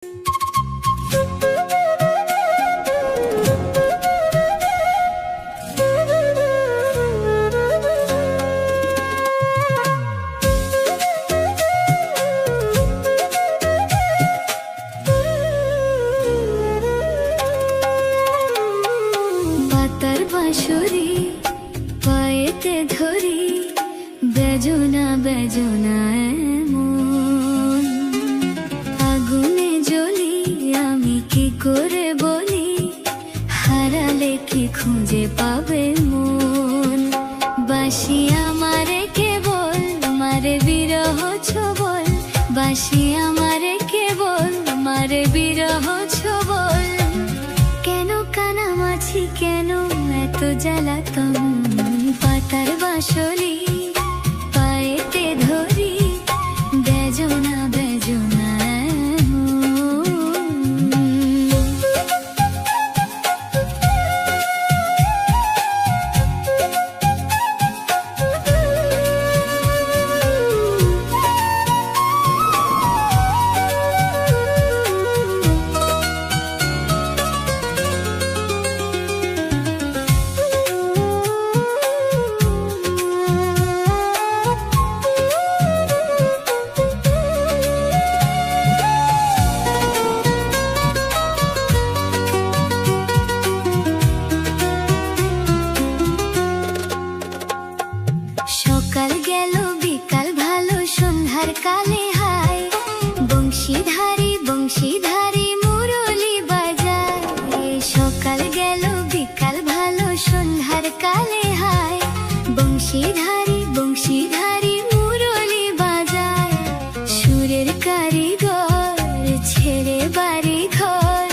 পাতার বাঁশরি পায়েতে ধরি, বেজনা বেজনা এমন আগুনে জ্বলি, আমি কি করে বলি, হারালে কি খুঁজে পাবে মন। বাঁশি আমারে কেবল মারে বিরহ ছবল, বাঁশি আমারে কেবল মারে বিরহ ছবল। কেন কানামাছি, কেন এত জ্বালাতন, পাতার বাঁশরি পায়েতে ধরি, বেজনা বেজনা সকাল গেল বিকাল ভালো, সন্ধ্যার কালে হায়, বংশীধারী বংশীধারী মুরলি বাজায়। সকাল গেল বিকাল ভালো, সন্ধ্যার কালে হায়, বংশীধারী বংশীধারী মুরলি বাজায়। সুরের কারিগর ছেড়ে বাড়ি ঘর,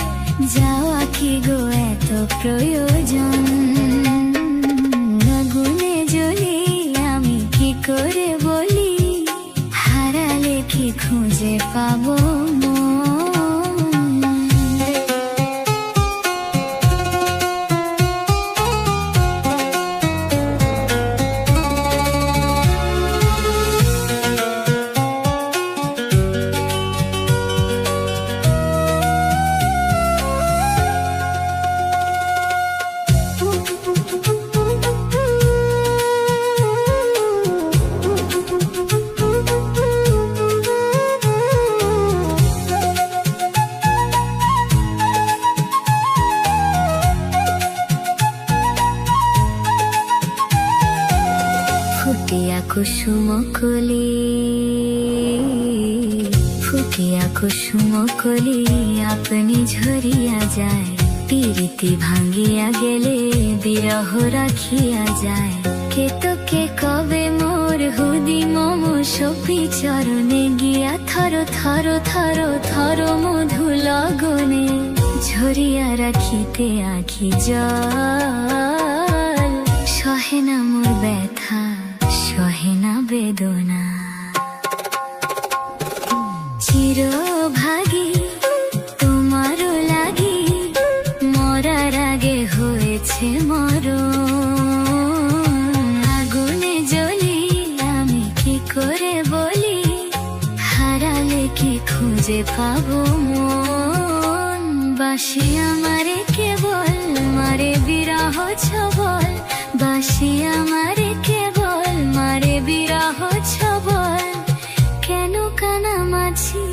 যাওয়া কি গো এত প্রয়োজন। আগুনে জ্বলি, আমি কি করে বলি, হারালে কি খুঁজে পাবো মন। ফুটিয়া কুসুম কলি, ফুটিয়া কুসুম কলি, আপনি ঝরিয়া যায়। প্রীতি ভাঙ্গিয়া গেলে বিরহ রাখিয়া যায়। কে তো কে কবে মোর হুদি মম সপি চরণে গিয়া, থর থর থর থর মধু লগনে, ঝরিয়া রাখিতে আখি জল। সহে না মোর ব্যথা, সহে না বেদনা, চিরভাগী তোমারও লাগি, মরার আগে হয়েছে মরণ। আগুনে জ্বলি, আমি কি করে বলি, হারালে কি খুঁজে পাবো মন। বাঁশি আমারে কেবল মারে বিরহ ছবল, বাঁশি আমারে কেবল মারে বিরহ ছবল। কেন কানামাছি,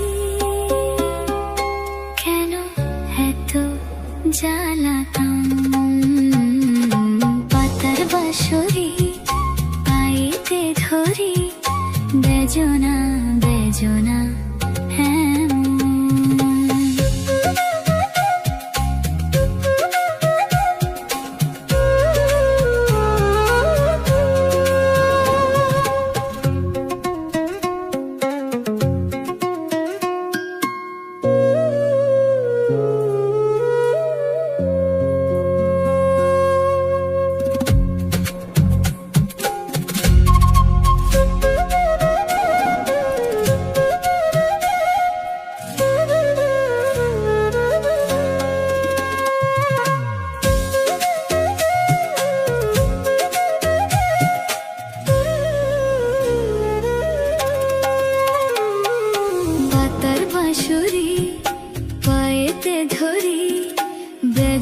কেন এত জ্বালাতন, পাতার বাঁশরি পায়েতে ধরি, বেজনা বেজনা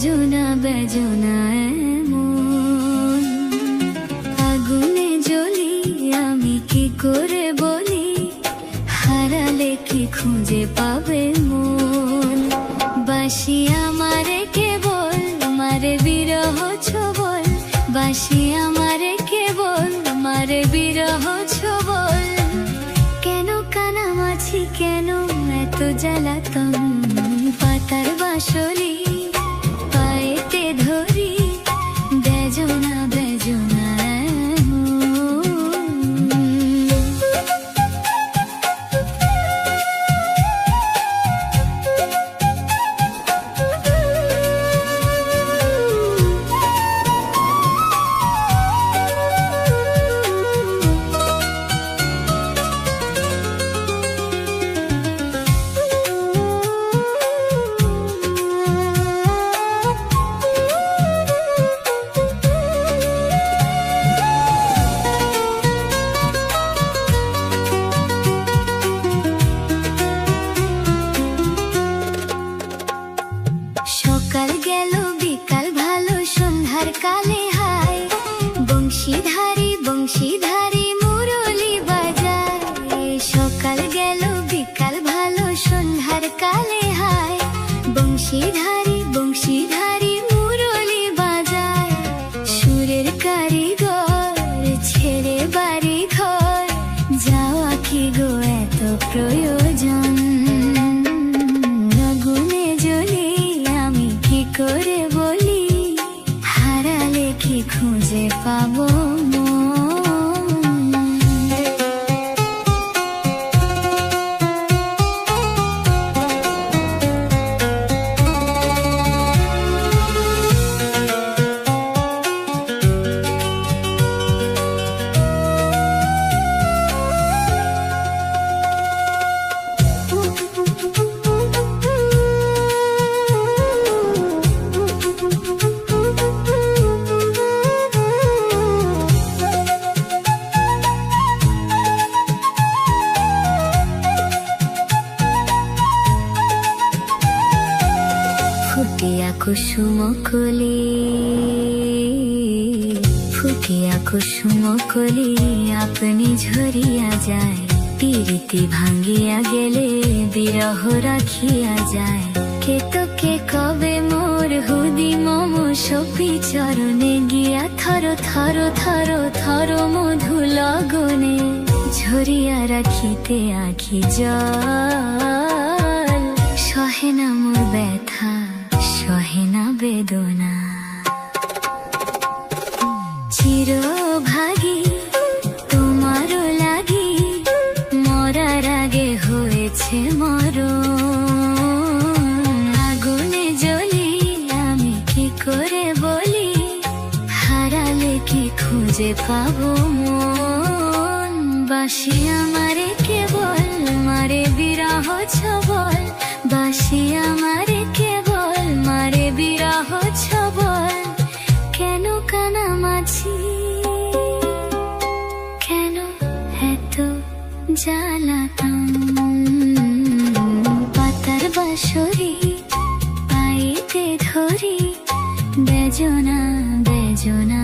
বেজনা বেজনা এমন। আগুনে জ্বলি আমি কি করে বলি, হারালে কি খুঁজে পাবে মন। বাসি আমারে কেবল মারে বিরহ ছবল, বাসি আমারে কেবল মারে বিরহ ছবল। কেন কানামাছি কেন এত জ্বালাতন, পাতার বাঁশরি পায়েতে ধরি বেজনা বেজনা সকাল গেল বিকাল ভালো সন্ধ্যার কালে হায়, বংশীধারী বংশীধারী মুরলি বাজায়। সকাল গেল বিকাল ভালো সন্ধ্যার কালে হায়, বংশীধারী বংশীধারী মুরলি বাজায়। সুরের কারিগর ছেড়ে বাড়ি ঘর, যাওয়া কি গো এত প্রয়োজন। করে বলি হারালে কি খুঁজে পাবো ফুটিয়া কুসুম কলি, ফুটিয়া কুসুম কলি আপনি ঝরিয়া যায়। প্রীতি ভাঙ্গিয়া গেলে বিরহ রাখিয়া যায়। কে তো কে কবে মোর হুদি মম সপি চরণে গিয়া থর থর থর থর মধু লগনে ঝরিয়া রাখিতে আখি জল। সহে না মোর ব্যথা সহে না বেদনা, চিরভাগী তোমারও লাগি মরার আগে হয়েছে মরণ। আগুনে জ্বলি আমি কি করে বলি, হারালে কি খুঁজে পাবো মন। বাসি আমারে কেবল মারে বিরহ ছবল, বাসি আমারে কেবল মারে বিরহ ছবল। কেন কানামাছি কেন এত জ্বালাতন, পাতার বাঁশরি পাইতে ধরি বেজনা বেজনা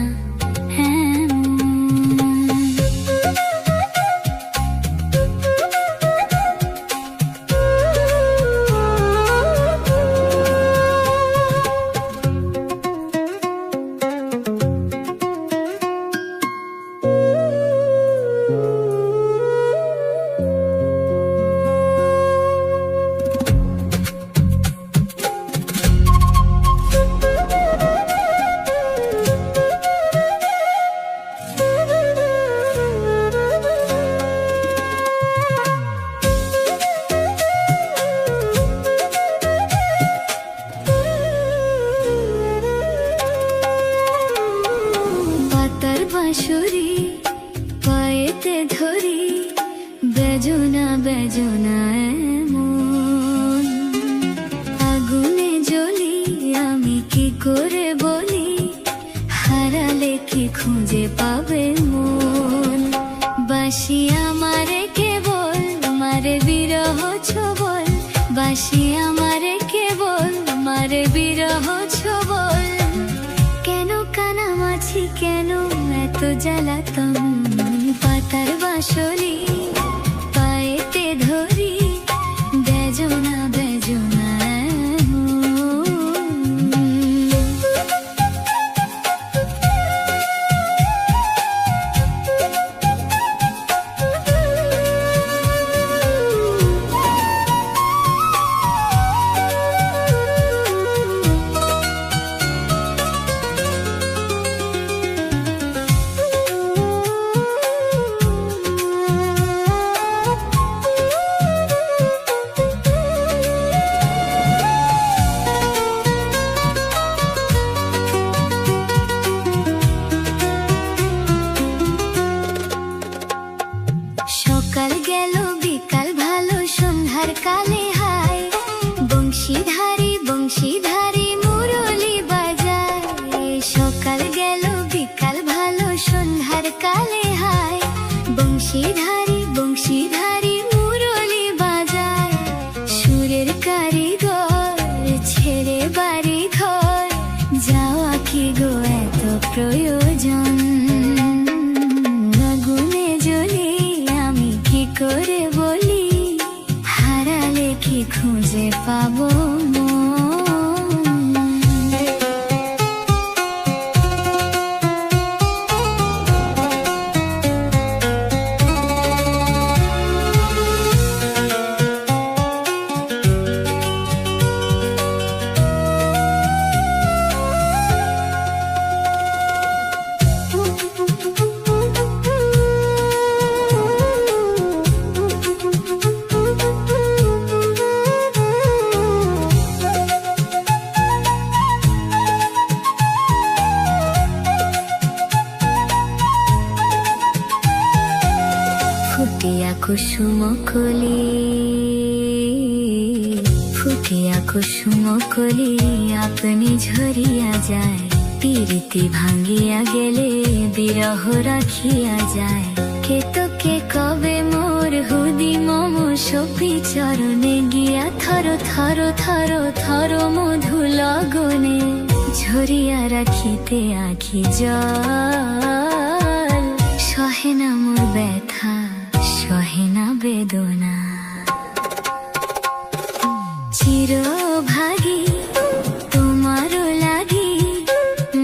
বাঁশরি পায়েতে ধরি বেজনা বেজনা সকাল গেল বিকাল ভালো সন্ধ্যার কালে হায় বংশীধারী বংশীধারী মুরলি বাজায় সকাল গেল বিকাল ভালো সন্ধ্যার কালে হায় বংশীধারী বংশীধারী মুরলি বাজায় সুরের কারিগর ছেড়ে বাড়ি ঘর যাওয়া কি গো এত প্রয়োজন করে বলি হারালে কি খুঁজে পাবো ফুটিয়া কুসুম কলি ফুটিয়া কুসুম কলি আপনি ঝরিয়া যায় প্রীতি ভাঙ্গিয়া গেলে বিরহ রাখিয়া যায় কে তোকে কবে মোর হুদি মম সপি চরণে গিয়া থর থর থর থর মধু লগনে ঝরিয়া রাখিতে আখি জল সহে না মোর ব্যথা সহে না বেদনা চিরভাগী তোমার লাগি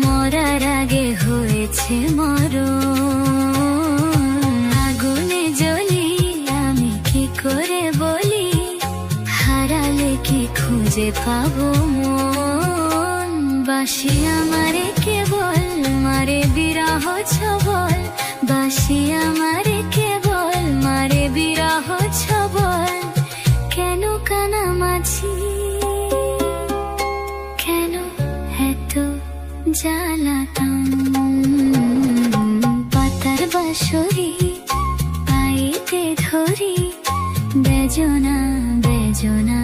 মরার আগে হয়েছে মরণ আগুনে জ্বলি আমি কি করে বলি হারালে কি খুঁজে পাবো মন বাসি আমারে কেবল মারে বিরহ ছবল বাসি আমারে কেবল মারে বিরহ ছবল কেন কানামাছি কেন এত জ্বালাতন পাতার বাঁশরি পায়েতে ধরি বেজনা বেজনা